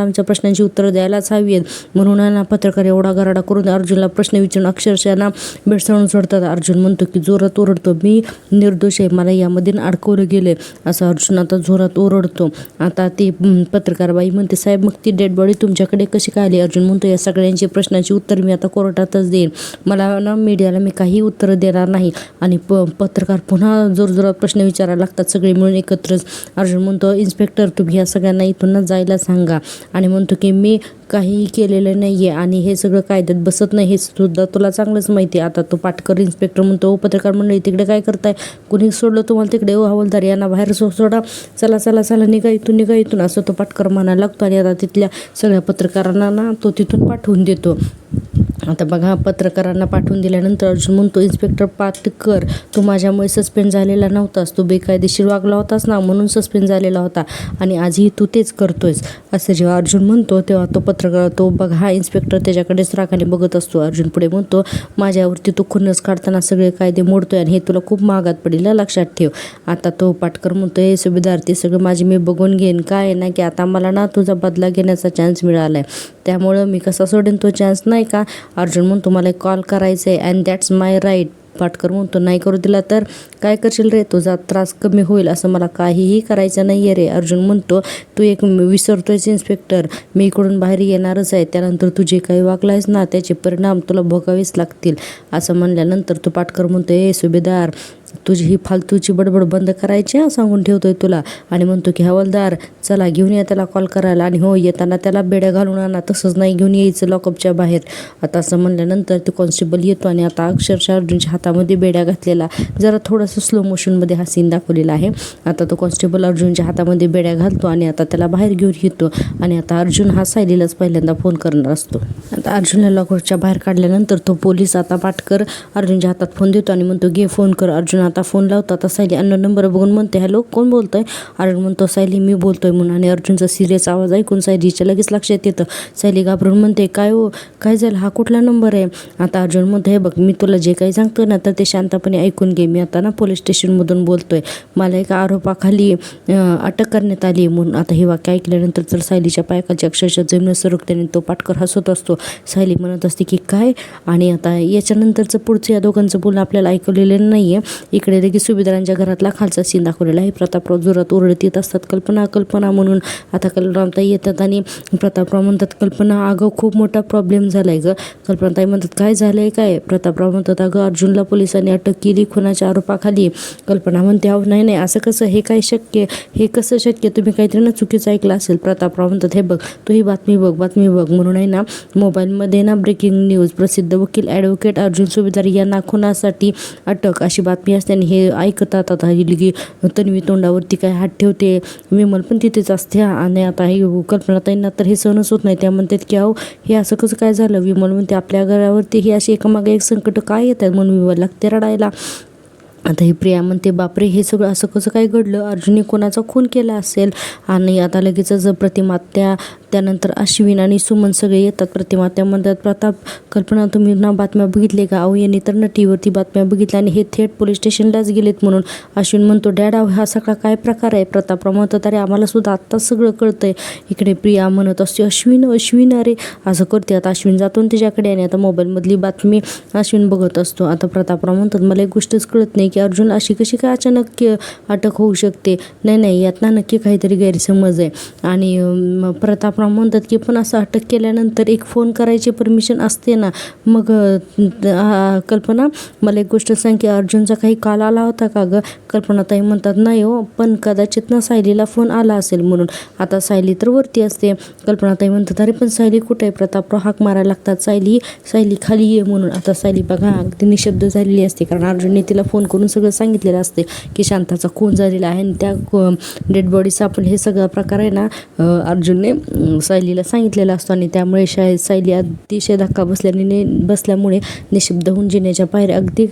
आमच्या प्रश्नांची उत्तरं द्यायलाच हवी आहेत. म्हणून ना पत्रकार एवढा गराडा करून अर्जुनला प्रश्न विचारून अक्षरशः ना बेडसवून सोडतात. अर्जुन म्हणतो की जोरात ओरडतो मी निर्दोष आहे, मला यामध्ये अडकवलं गेले असं अर्जुन आता जोरात ओरडतो. आता ती पत्रकारबाई म्हणते साहेब मग ती डेड बॉडी तुमच्याकडे कशी काय आली? अर्जुन म्हणतो या सगळ्यांची प्रश्नांची उत्तर मी आता कोर्टातच देईन, मला ना मीडियाला मी काही उत्तरं देणार नाही. आणि पत्रकार पुन्हा जोरजोरात प्रश्न विचारायला लागतात सगळे मिळून एकत्रच. अर्जुन म्हणतो इन्स्पेक्टर तुम्ही या सगळ्यांना इथून जायला सांगा आणि म्हणतो की मी काहीही केलेलं नाही आहे आणि हे सगळं कायद्यात बसत नाही हे सुद्धा तुला चांगलंच माहिती आहे. आता तो पाटकर इन्स्पेक्टर म्हणतो, पत्रकार मंडळी तिकडे काय करताय, कुणी सोडलं तुम्हाला तिकडे, हवालदार यांना बाहेर सोडा, चला चला चला निघा इथून असं तो पाटकर म्हणायला लागतो. आणि आता तिथल्या सगळ्या पत्रकारांना ना तो तिथून पाठवून देतो. आता बघा, पत्रकारांना पाठवून दिल्यानंतर अर्जुन म्हणतो, इन्स्पेक्टर पाटकर, तू माझ्यामुळे सस्पेंड झालेला नव्हतास, तू बेकायदेशीर वागला होतास ना, म्हणून सस्पेंड झालेला होता आणि आजही तू तेच करतोयस, असं जेव्हा अर्जुन म्हणतो तेव्हा तो पत्रकार, तो बघा हा इन्स्पेक्टर त्याच्याकडेच रागाने बघत असतो. अर्जुन पुढे म्हणतो, माझ्यावरती तू खुन्नस काढताना सगळे कायदे मोडतोय आणि हे तुला खूप महागात पडेल, लक्षात ठेव. आता तो पाटकर म्हणतो, हे सुभेदार, ते सगळं माझी मी बघून घेईन, काय आहे ना की आता मला ना तुझा बदला घेण्याचा चान्स मिळाला आहे, त्यामुळं मी कसा सोडेन तो चान्स, नाही का. अर्जुन म्हणतो, मला एक कॉल करायचा आहे and that's my right. Patkar म्हणतो, नाही करू दिला तर काय करशील रे, तुझा त्रास कमी होईल, असं मला काहीही करायचं नाही आहे रे. अर्जुन म्हणतो, तू एक विसरतोयस इन्स्पेक्टर, मी इकडून बाहेर येणारच आहे, त्यानंतर तू जे काही वागलायस ना त्याचे परिणाम तुला भोगावेच लागतील, असं म्हणल्यानंतर तो पाटकर म्हणतो, ए सुभेदार, तुझी ही फालतूची बडबड बंद करायची सांगून ठेवतोय तुला. आणि म्हणतो की हवालदार, चला घेऊन या त्याला कॉल करायला, आणि हो येताना त्याला बेड्या घालून आणा, तसंच नाही घेऊन यायचं लॉकअपच्या बाहेर. आता असं म्हणल्यानंतर तो कॉन्स्टेबल येतो आणि आता अक्षरशः अर्जुनच्या हातामध्ये बेड्या घातलेला, जरा थोडंसं स्लो मोशनमध्ये हा सीन दाखवलेला आहे. आता तो कॉन्स्टेबल अर्जुनच्या हातामध्ये बेड्या घालतो आणि आता त्याला बाहेर घेऊन येतो. आणि आता अर्जुन हा सायलीलाच पहिल्यांदा फोन करणार असतो. आता अर्जुनला लॉकरच्या बाहेर काढल्यानंतर तो पोलीस आता पाटकर अर्जुनच्या हातात फोन देतो आणि म्हणतो, घे फोन कर. अर्जुन आता फोन लावतो. आता सायली अननोन नंबर बघून म्हणते, हॅलो कोण बोलतोय. अर्जुन म्हणतो, सायली मी बोलतोय म्हणून. आणि अर्जुनचा सिरियस आवाज ऐकून सायलीच्या लगेच लक्षात येतं. सायली घाबरून म्हणते, काय हो, काय झालं, हा कुठला नंबर आहे. आता अर्जुन म्हणतो, हे बघ, मी तुला जे काही सांगतोय ना तर ते शांतपणे ऐकून घे, मी आता ना पोलीस स्टेशनमधून बोलतोय, मला एका आरोपाखाली अटक करण्यात आली म्हणून. आता हे वाक्य ऐकल्यानंतर तर सायलीच्या पायाखालची अक्षरशः जमीन सरकते आणि तो पाटकर हसत असतो. सायली म्हणत असते की काय. आणि आता याच्यानंतरचं पुढचं या दोघांचं बोलणं आपल्याला ऐकलेलं नाही आहे. इकडे लगेच सुभेदारांच्या घरातला खालचा सीन दाखवलेला आहे. प्रतापराव जोरात ओरडत येत असतात, कल्पना कल्पना म्हणून. आता कल्पनाताई येतात आणि प्रतापराव म्हणतात, कल्पना अगं खूप मोठा प्रॉब्लेम झालाय गं. कल्पनाताई म्हणतात, काय झालंय काय. प्रतापराव म्हणतात, अगं अर्जुनला पोलिसांनी अटक केली खुनाच्या आरोपाखाली. कल्पना म्हणते, अहो नाही नाही, असं कसं, हे काय शक्य, हे कसं शक्य, तुम्ही काहीतरी ना चुकीचं ऐकलं असेल. प्रतापराव म्हणतात, हे बघ, तू ही बातमी बघ म्हणून आहे ना मोबाईलमध्ये ना ब्रेकिंग न्यूज, प्रसिद्ध वकील ॲडव्होकेट अर्जुन सुभेदार यांना खुनासाठी अटक, अशी बातमी असते. आणि हे ऐकतात आता ही तन्वी तोंडावरती काय हात ठेवते, विमल पण तिथेच असते. आणि आता ही कल्पनाताईंना तर हे सहनच होत नाही. त्या म्हणतात की अहो हे असं कसं काय झालं. विमल म्हणते, आपल्या घरावरती ही अशी एकामागे एक संकट काय येतात म्हणून विमल लागते रडायला. आता ही प्रिया म्हणते, बापरे, हे सगळं असं कसं काय घडलं, अर्जुनने कोणाचा खून केला असेल. आणि आता लगेचच प्रतिमात्या, त्यानंतर अश्विन आणि सुमन सगळे येतात. प्रतिमात्या म्हणतात, प्रताप, कल्पना, तुम्ही ना बातम्या बघितले का. अहो यांनी तर ना टीव्हीवरती बातम्या बघितल्या आणि हे थेट पोलीस स्टेशनलाच गेलेत म्हणून. अश्विन म्हणतो, डॅड हा सगळा काय प्रकार आहे. प्रतापराव म्हणतात, अरे आम्हाला सुद्धा आत्ताच सगळं कळतंय. इकडे प्रिया म्हणत असते, अश्विन अरे असं करते. आता अश्विन जातो तिच्याकडे आणि आता मोबाईलमधली बातमी अश्विन बघत असतो. आता प्रतापराव म्हणतात, मला एक गोष्टच कळत नाही की अर्जुन अशी कशी काय अचानक अटक होऊ शकते. नाही यात ना नक्की काहीतरी गैरसमज आहे. आणि प्रतापराव म्हणतात की पण असं अटक केल्यानंतर एक फोन करायची परमिशन असते ना. मग कल्पना, मला एक गोष्ट सांग की अर्जुनचा काही कॉल आला होता का गं. कल्पनाताई म्हणतात, नाही हो, पण कदाचित ना सायलीला फोन आला असेल म्हणून. आता सायली तर वरती असते. कल्पनाताई म्हणतात, अरे पण सायली कुठे आहे. प्रतापराव हाक मारायला लागतात, सायली खाली ये म्हणून. आता सायली बघा अगदी निशब्द झालेली असते, कारण अर्जुनने तिला फोन करून सगळं सांगितलेलं असते की शांताचा खून झालेला आहे आणि त्या डेड बॉडी सापडले, हे सगळा प्रकार आहे ना अर्जुनने सायलीला सांगितलेला असतो. आणि त्यामुळे सायली अतिशय धक्का बसल्यामुळे निशब्द होऊन जिन्याच्या पायऱ्या अगदी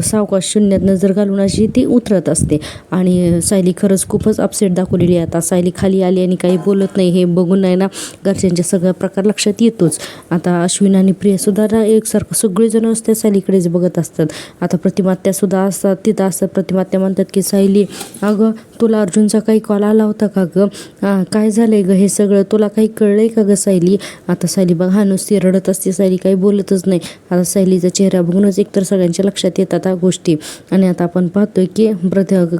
सावकाश शून्यात नजर घालून अशी ती उतरत असते. आणि सायली खरंच खूपच अपसेट दाखवलेली आहे. आता सायली खाली आली आणि काही बोलत नाही, हे बघून आहे ना घरच्यांच्या सगळा प्रकार लक्षात येतोच. आता अश्विन आणि प्रियासुद्धा एकसारखं सगळेजण असते सायलीकडेच बघत असतात. आता प्रतिमात्यासुद्धा असतात तिथं असतात. प्रतिमात्या म्हणतात की सायली, अगं तुला अर्जुनचा काही कॉल आला होता का गं. काय झालंय गं हे सगळं, तुला काही कळलंय का गं सायली. आता सायली बघा नुसती रडत असते, सायली काही बोलतच नाही. आता सायलीचा चेहरा बघूनच एकतर सगळ्यांच्या लक्षात येतात ह्या गोष्टी. आणि आता आपण पाहतोय की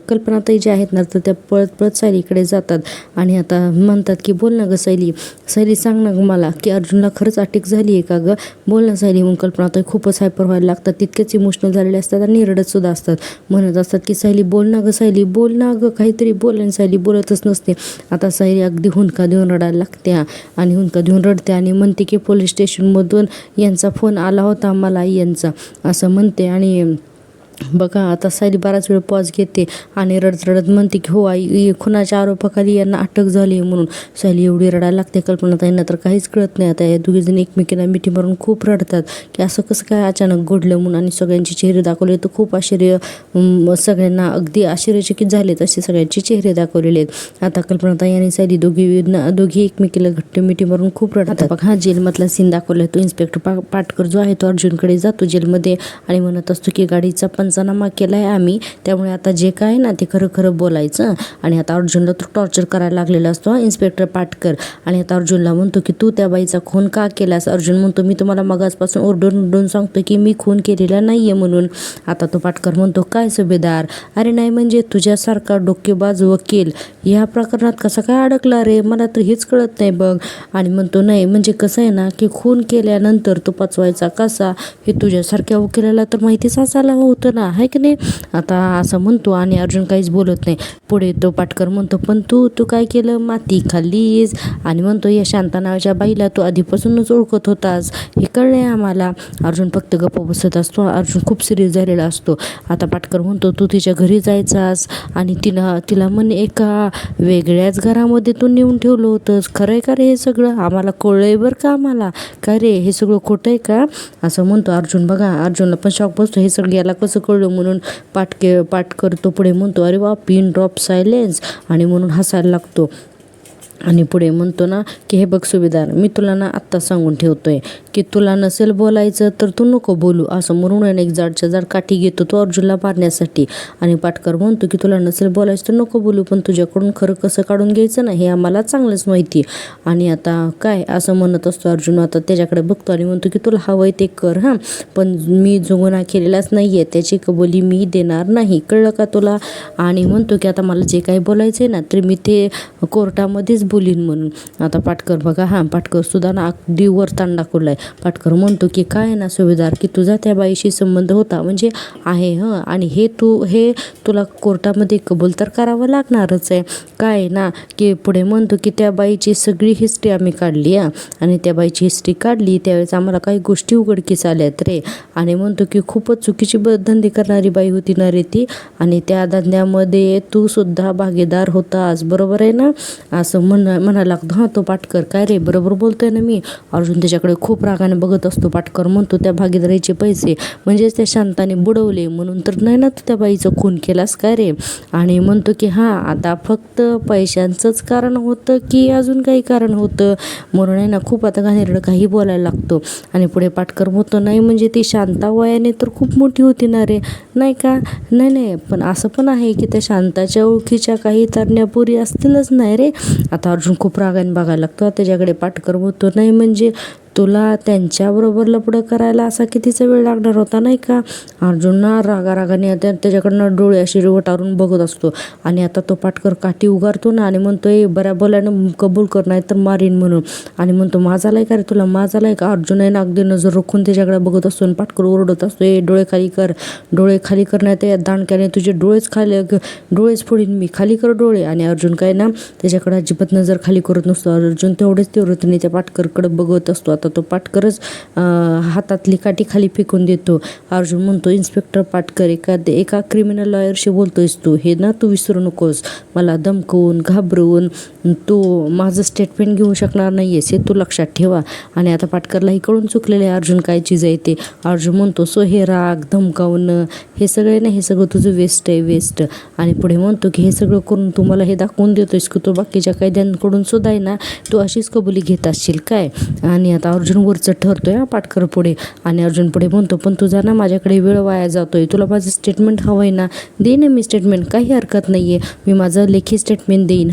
कल्पनाताई ज्या आहेत ना तर त्या पळत सायलीकडे जातात आणि आता म्हणतात की बोल ना गं सायली सांग ना गं मला की अर्जुनला खरंच अटक झाली आहे का गं, बोल ना सायली. मग कल्पनाताई खूपच हायपर व्हायला लागतात, तितकेच इमोशनल झालेले असतात आणि रडत सुद्धा असतात. म्हणत असतात की सायली बोल ना गं, सायली बोल ना गं, काहीतरी बोल. आणि सायली बोलतच नसते. आता सायली अगदी हुंदका देऊन रडायला लागते आणि हुंदका देऊन रडते आणि म्हणते की पोलीस स्टेशनमधून यांचा फोन आला होता मला यांचा, असं म्हणते. आणि बघा आता सायली बराच वेळ पॉज घेते आणि रडत रडत म्हणते की हो आई, खुनाच्या आरोपाखाली यांना अटक झाली आहे म्हणून. सायली एवढी रडायला लागते, कल्पनाताईंना तर काहीच कळत नाही. आता या दोघीजणी एकमेकींना मिठी मारून खूप रडतात की असं कसं काय अचानक घडलं म्हणून. आणि सगळ्यांचे चेहरे दाखवले तर खूप आश्चर्य, सगळ्यांना अगदी आश्चर्यचकित झालेत असे सगळ्यांचे चेहरे दाखवलेले आहेत. आता कल्पनाताई आणि सायली दोघी एकमेकीला घट्ट मिठी मारून खूप रडतात. बघा हा जेलमधला सीन दाखवलाय. तो इन्स्पेक्टर पाटकर जो आहे तो अर्जुनकडे जातो जेलमध्ये आणि म्हणत असतो की गाडीचा पंचनामा केलाय आम्ही, त्यामुळे आता जे काय ना ते खरं खरं बोलायचं. आणि आता अर्जुनला तो टॉर्चर करायला लागलेला असतो इन्स्पेक्टर पाटकर. आणि आता अर्जुनला म्हणतो की तू त्या बाईचा खून का केलास. अर्जुन म्हणतो मी तुम्हाला मगाचपासून ओरडून सांगतो की मी खून केलेला नाहीये म्हणून. आता तो पाटकर म्हणतो काय सुभेदार, अरे नाही म्हणजे तुझ्यासारखा डोकेबाज वकील या प्रकरणात कसा काय अडकला रे, मला तर हेच कळत नाही बघ. आणि म्हणतो नाही म्हणजे कसं आहे ना की खून केल्यानंतर तो पचवायचा कसा हे तुझ्यासारख्या वकिलाला तर माहितीच असायला होतं ना, आहे की नाही. आता असं म्हणतो आणि अर्जुन काहीच बोलत नाही. पुढे तो पाटकर म्हणतो पण तू काय केलं, माती खाल्लीस. आणि म्हणतो या शांता नावाच्या बाईला तू आधीपासूनच ओळखत होतास, हे कळले आम्हाला. अर्जुन फक्त गप्प बसत असतो. अर्जुन खूप सिरियस झालेला असतो. आता पाटकर म्हणतो तू तिच्या घरी जायचास आणि तिला म्हणे एका वेगळ्याच घरामध्ये तू नेऊन ठेवलं होतंस, खरंय का रे हे सगळं, आम्हाला कळलंय बरं का आम्हाला, काय रे हे सगळं खोटं आहे का, असं म्हणतो अर्जुन. बघा अर्जुनला पण शॉक बसतो, हे सगळं याला कसं कळलं म्हणून. पाटकर तो पुढे म्हणतो अरे वा पिन ड्रॉप सायलेन्स, आणि म्हणून हसायला लागतो. आणि पुढे म्हणतो ना की हे बघ सुभेदार, मी तुला ना आत्ता सांगून ठेवतोय की तुला नसेल बोलायचं तर तू नको बोलू, असं म्हणून एक जाडच्या जाड काठी घेतो तो अर्जुनला मारण्यासाठी. आणि पाटकर म्हणतो की तुला नसेल बोलायचं तर नको बोलू, पण तुझ्याकडून खरं कसं काढून घ्यायचं ना हे आम्हाला चांगलंच माहिती. आणि आता काय असं म्हणत असतो अर्जुन. आता त्याच्याकडे बघतो आणि म्हणतो की तुला हवंय ते कर हां, पण मी जो गुन्हा केलेलाच नाही आहे त्याची कबुली मी देणार नाही, कळलं का तुला. आणि म्हणतो की आता मला जे काही बोलायचं आहे ना तर मी ते कोर्टामध्येच बोलीन म्हणून. आता पाटकर बघा पाटकर सुद्धा ना अगदी वर ताण दाखवलाय. पाटकर म्हणतो की काय ना सुभेदार की तुझा त्या बाईशी संबंध होता म्हणजे आहे आणि हे तुला कोर्टामध्ये कबूल तर करावं लागणारच आहे. काय ना की पुढे म्हणतो की त्या बाईची सगळी हिस्ट्री आम्ही काढली आणि त्या बाईची हिस्ट्री काढली त्यावेळेस आम्हाला काही गोष्टी उघडकीस आल्यात रे. आणि म्हणतो की खूपच चुकीची धंदे करणारी बाई होती ना रे ती, आणि त्या धंद्यामध्ये तू सुद्धा भागीदार होतास, बरोबर आहे ना, असं म्हणायला लागतो तो पाटकर. काय रे बरोबर बोलतोय ना मी. अर्जुन त्याच्याकडे खूप रागाने बघत असतो. पाटकर म्हणतो त्या भागीदारीचे पैसे म्हणजेच त्या शांताने बुडवले म्हणून तर नाही ना तू त्या बाईचं खून केलास काय रे. आणि म्हणतो की आता फक्त पैशांचंच कारण होतं की अजून काही कारण होतं म्हणून आहे ना खूप आता घाणेरडं काही बोलायला लागतो. आणि पुढे पाटकर म्हणतो नाही म्हणजे ती शांता वयाने तर खूप मोठी होती ना रे, नाही का. नाही पण असं पण आहे की त्या शांताच्या ओळखीच्या काही तरण्या पोरी असतीलच नाही रे. आता अर्जुन खूप रागाने बघायला लागतो. त्याच्याकडे पाटकर म्हणतो नाही म्हणजे तुला त्यांच्याबरोबर लपडं करायला असा कितीचा वेळ लागणार होता नाही का. अर्जुनना रागाने त्याच्याकडनं डोळे असे वटारून बघत असतो. आणि आता तो पाटकर काठी उगारतो ना आणि म्हणतो बऱ्या बोलानं कबूल कर नाही तर मारीन म्हणून. आणि म्हणतो माझालाय का रे तुला, माझालाय का. अर्जुन आहे ना अगदी नजर रोखून त्याच्याकडे बघत असतो आणि पाटकर ओरडत असतो डोळे खाली कर नाही तर दांडक्याने तुझे डोळेच फोडीन मी, खाली कर डोळे. आणि अर्जुन काय ना त्याच्याकडे अजिबात नजर खाली करत नसतो. अर्जुन तेवढेच तीव्रतेने त्या पाटकरकडे बघत असतो. आता तो पाटकरच हातातली काठी खाली फेकून देतो. अर्जुन म्हणतो इन्स्पेक्टर पाटकर, एका क्रिमिनल लॉयरशी बोलतोयस तू, हे ना तू विसरू नकोस. मला धमकवून घाबरवून तू माझं स्टेटमेंट घेऊ शकणार नाहीयेस हे तू लक्षात ठेवा. आणि आता पाटकरलाही कळून चुकलेलं आहे अर्जुन काय चीज आहे ते. अर्जुन म्हणतो सो हे राग धमकावणं हे सगळं ना हे सगळं तुझं वेस्ट आहे वेस्ट. आणि पुढे म्हणतो की हे सगळं करून तू मला हे दाखवून देतोयस की तू बाकीच्या कैद्यांकडून सुद्धा आहे ना तू अशीच कबुली घेत असशील काय. आणि आता अर्जुन वरचं ठरतोय पाटकर पुढे. आणि अर्जुन पुढे म्हणतो पण तुझा ना माझ्याकडे वेळ वाया जातोय, तुला माझं स्टेटमेंट हवंय ना, दे ना मी स्टेटमेंट, काही हरकत नाही आहे, मी माझं लेखी स्टेटमेंट देईन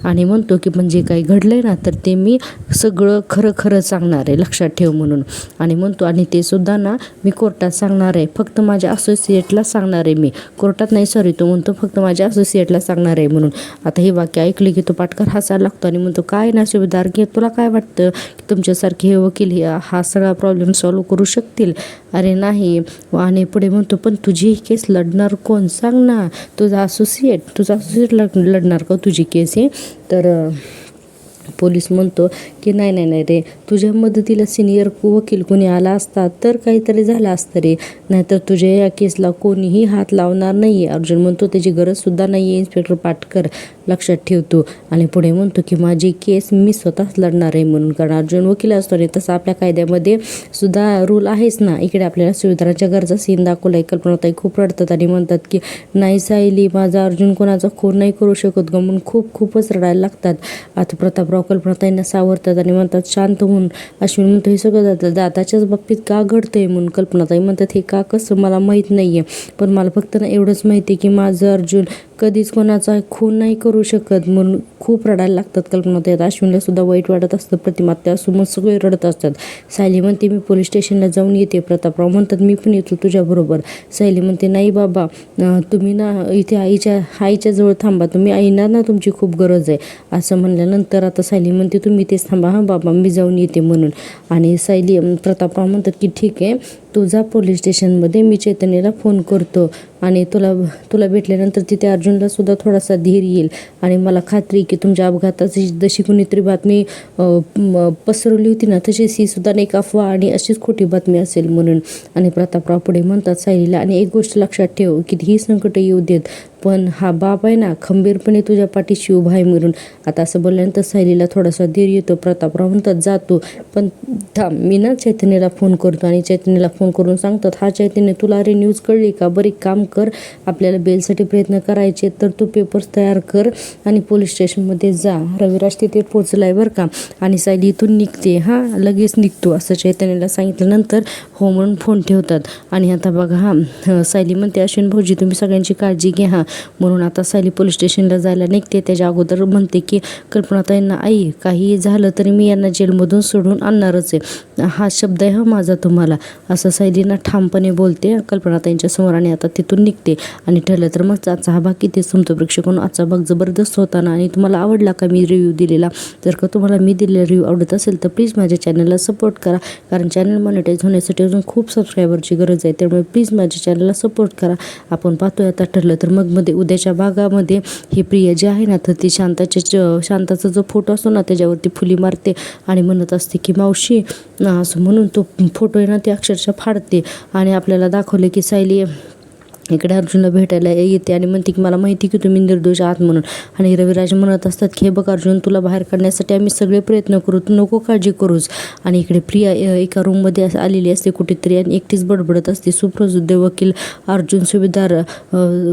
आणि म्हणतो की पण जे काही घडलंय ना तर ते मी सगळं खरं सांगणार आहे लक्षात ठेव म्हणून. आणि म्हणतो आणि ते सुद्धा ना मी कोर्टात सांगणार आहे, फक्त माझ्या असोसिएटला सांगणार आहे मी, कोर्टात नाही सॉरी तो म्हणतो फक्त माझ्या असोसिएटला सांगणार आहे म्हणून. आता हे वाक्य ऐकले की तो पाटकर हसायला लागतो आणि म्हणतो काय ना सुभेदार की तुला काय वाटतं की तुमच्यासारखे हे वकील हा सगळा प्रॉब्लेम सॉल्व्ह करू शकतील, अरे नाही. आणि पुढे म्हणतो पण तुझी केस लढणार कोण सांग ना, तुझा असोसिएट लढणार का तुझी केस आहे. तर पोलीस म्हणतो की नाही नाही नाही रे, तुझ्या मदतीला सिनियर वकील कोणी आला असता तर काहीतरी झालं असतं रे, नाहीतर तुझ्या या केसला कोणीही हात लावणार नाही आहे. अर्जुन म्हणतो त्याची गरजसुद्धा नाही आहे इन्स्पेक्टर पाटकर, लक्षात ठेवतो. आणि पुढे म्हणतो की माझी केस मी स्वतःच लढणार आहे म्हणून, कारण अर्जुन वकील असतो आणि तसं आपल्या कायद्यामध्ये सुद्धा रूल आहेच ना. इकडे आपल्याला सुविधांच्या गरजा सीन दाखवलाय. कल्पनाताई खूप रडतात आणि म्हणतात की नाही सायली, माझा अर्जुन कोणाचा खून नाही करू शकत ग, म्हणून खूपच रडायला लागतात. आता प्रतापराव कल्पनाताईंना सावरतात आणि म्हणतात शांत होऊन. अश्विन म्हणतो हे सगळं दादाच्याच बाबतीत का घडतंय म्हणून. कल्पनाताई म्हणतात हे का कसं मला माहीत नाही आहे, पण मला फक्त ना एवढंच माहिती आहे की माझं अर्जुन कधीच कोणाचा खून नाही करू शकत म्हणून. खूप रडायला लागतात कल्पनाताई. अश्विनला सुद्धा वाईट वाटत असतं. प्रतिमा त्यासमोर सगळे रडत असतात. सायली म्हणते मी पोलीस स्टेशनला जाऊन येते. प्रतापराव म्हणतात मी पण येतो तुझ्याबरोबर. सायली म्हणते नाही बाबा, तुम्ही ना इथे आईच्या जवळ थांबा, तुम्ही आईना ना तुमची खूप गरज आहे. असं म्हणल्यानंतर आता सायली म्हणते तुम्ही तेच थांबा हां बाबा, मी जाऊन येते म्हणून. आणि प्रतापराव म्हणतात की ठीक आहे, तू जा पोलीस स्टेशनमध्ये, मी चैतन्यला फोन करतो आणि तुला भेटल्यानंतर तिथे अर्जुनला सुद्धा थोडासा धीर येईल. आणि मला खात्री की तुमच्या अपघाताची जशी कुणीतरी बातमी पसरवली होती ना, तशीच ही सुद्धा एक अफवा आणि अशीच खोटी बातमी असेल म्हणून. आणि प्रतापराव पुढे म्हणतात सायलीला, आणि एक गोष्ट लक्षात ठेव, कितीही संकट येऊ देत, पण हा बाप आहे ना खंबीरपणे तुझ्या पाठीशी उभा आहे म्हणून. आता असं बोलल्यानंतर सायलीला थोडासा धीर येतो. प्रतापराव म्हणतात जातो, पण थांब, मी ना चैतन्यला फोन करतो. आणि चैतन्यला फोन करून सांगतात हा चैतन्य, तुला अरे न्यूज कळली का, बरी काम कर, आपल्याला बेलसाठी प्रयत्न करायचे तर तू पेपर्स तयार कर आणि पोलीस स्टेशनमध्ये जा. रविराज तिथे पोचलाय बरं का, आणि सायली इथून निघते, हां लगेच निघतो असं चैतन्याला सांगितल्यानंतर हो म्हणून फोन ठेवतात. आणि आता बघा हां, सायली म्हणते अश्विन भाऊजी तुम्ही सगळ्यांची काळजी घ्या हां म्हणून. आता सायली पोलीस स्टेशनला जायला निघते. त्याच्या अगोदर म्हणते की कल्पनाताईंना आई काही झालं तरी मी यांना जेलमधून सोडून आणणारच आहे, हा शब्द आहे हा माझा तुम्हाला, असं सायलीना ठामपणे बोलते कल्पनाताईंच्या समोर. आणि आता तिथून निघते. आणि ठरलं तर मग आजचा हा भाग किती संपतो प्रेक्षकांनो. आजचा भाग जबरदस्त होता ना, आणि तुम्हाला आवडला का मी रिव्ह्यू दिलेला. जर का तुम्हाला मी दिलेला रिव्ह्यू आवडत असेल तर प्लीज माझ्या चॅनलला सपोर्ट करा, कारण चॅनल मॉनिटाईज होण्यासाठी अजून खूप सबस्क्रायबरची गरज आहे. त्यामुळे प्लीज माझ्या चॅनलला सपोर्ट करा. आपण पाहतोय आता ठरलं तर मग मध्ये उद्याच्या भागामध्ये ही प्रिया जी आहे ना, तर ती शांताचा जो फोटो असतो ना त्याच्यावरती फुली मारते आणि म्हणत असते की मावशी असं म्हणून तो फोटो आहे ना ती अक्षरशः फाडते. आणि आपल्याला दाखवले की सायली इकडे अर्जुनला भेटायला येते आणि म्हणते की मला माहिती की तुम्ही निर्दोष आहात म्हणून. आणि रविराज म्हणत असतात की हे बघ अर्जुन, तुला बाहेर काढण्यासाठी आम्ही सगळे प्रयत्न करू, तू नको काळजी करूच. आणि इकडे प्रिया एका रूममध्ये आलेली असते कुठेतरी आणि एकटीच बडबडत असते. सुप्रसिद्ध वकील अर्जुन सुभेदार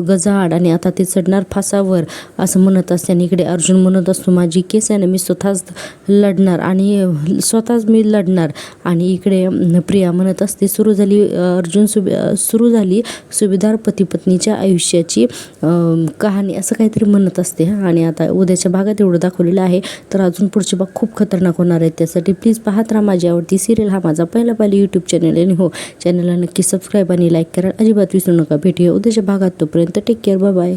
गजाआड, आणि आता ते चढणार फासावर असं म्हणत असते. आणि इकडे अर्जुन म्हणत असतो माझी केस आहे ना मी स्वतःच लढणार आणि स्वतःच मी लढणार. आणि इकडे प्रिया म्हणत असते सुरू झाली सुभेदार पती पत्नीच्या आयुष्याची कहाणी, असं काहीतरी म्हणत असते. आणि आता उद्याच्या भागात एवढं दाखवलेलं आहे, तर अजून पुढचे भाग खूप खतरनाक होणार आहेत. त्यासाठी प्लीज पाहत राहा माझी आवडती सिरियल. हा माझा पहिला यूट्यूब चॅनल आहे. हो, चॅनलला नक्की सबस्क्राईब आणि लाईक करा अजिबात विसरू नका. भेटूया उद्याच्या भागात, तोपर्यंत टेक केअर, बाय बाय.